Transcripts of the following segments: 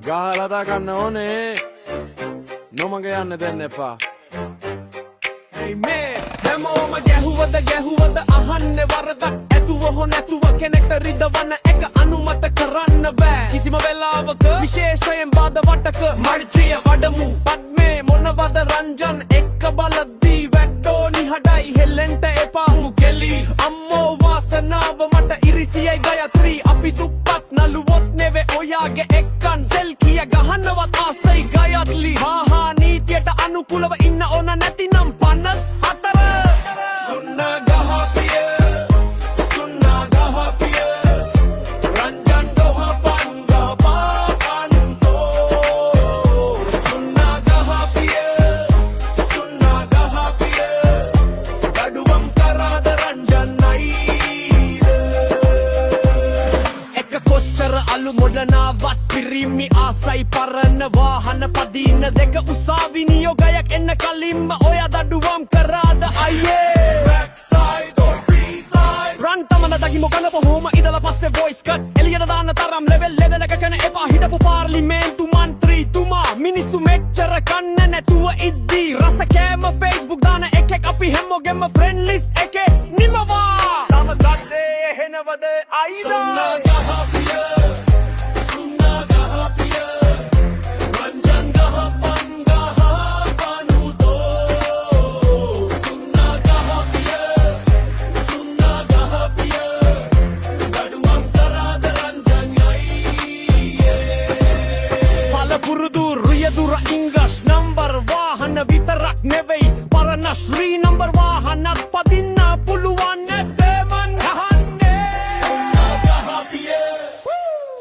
ගහලා දාගන්න ඕනේ නොමග යන්න දෙන්න එපා hey man හැමෝම ගැහුවද අහන්නේ වරදක් ඇතුව හෝ නැතුව කෙනෙක්ට රිදවන්න එක අනුමත කරන්න බෑ කිසිම වෙලාවක විශේෂයෙන් බාධ වටක මර්ජිය වඩමු පද්මේ මොනවද රංජන් එක්ක බලද්දී වැට්ටෝ නිහඩයි හෙල්ලෙන්ට එපා කෙලි අම්මෝ වාසනාව මට ඉරිසියයි ගයත්‍රී අපි දුප්පත් නළුවොත් නෙවෙ ඔයාගේ එක්කන් සෙල් කිය ගහන්නවත් ආසයි ගයත්ලි හා නීතියට අනුකූලව ඉන්න ඕන නැතිනම් 54 සුන්න ගහපිය සුන්න ගහපිය රංජන් දොහපන් ගහපන්තෝ සුන්න ගහපිය ගඩුවම් කරාද රංජන්නයි එක කොච්චර අලු මොඩනාවත් පිරිමි ආසයි පරණ වාහන පදින දෙක උසාවි නියෝගයක් එන්න කලින්ම ඔයා දඩුවම් කරාද අයියේ රන් තමන දගි මොකන බොහෝම ඉදලා පස්සේ වොයිස් කට් එළියට දාන්න තරම් ලෙවල් ලෙදනක කන එපා හිටපු පාර්ලිමේන්තු මන්ත්‍රීතුමා මිනිස්සු මෙච්චර කන්න නැතුව ඉද්දී රස කෑම Facebook දාන එකෙක් අපි හැමෝගෙම ෆ්‍රෙන්ඩ් ලිස්ට් එකේ නිමවා තම සද්දේ එහෙනවද අයිදා English number වාහන විතරක් නෙවෙයි පරණ ශ්‍රී නම්බර් වාහනත් පදින්න පුළුවන් නැත්තේ මන් අහන්නේ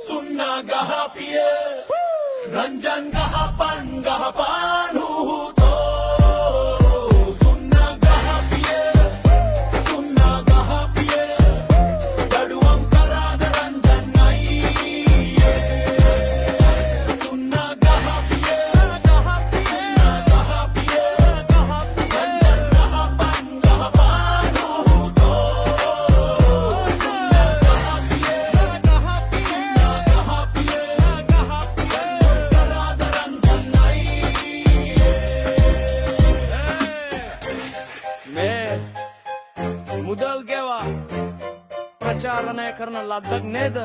සුන්න ගහපිය රංජන් ගහපන් ගහපන් මුදල් ගෙවා ප්‍රචාරණය කරන ලද්දක් නේද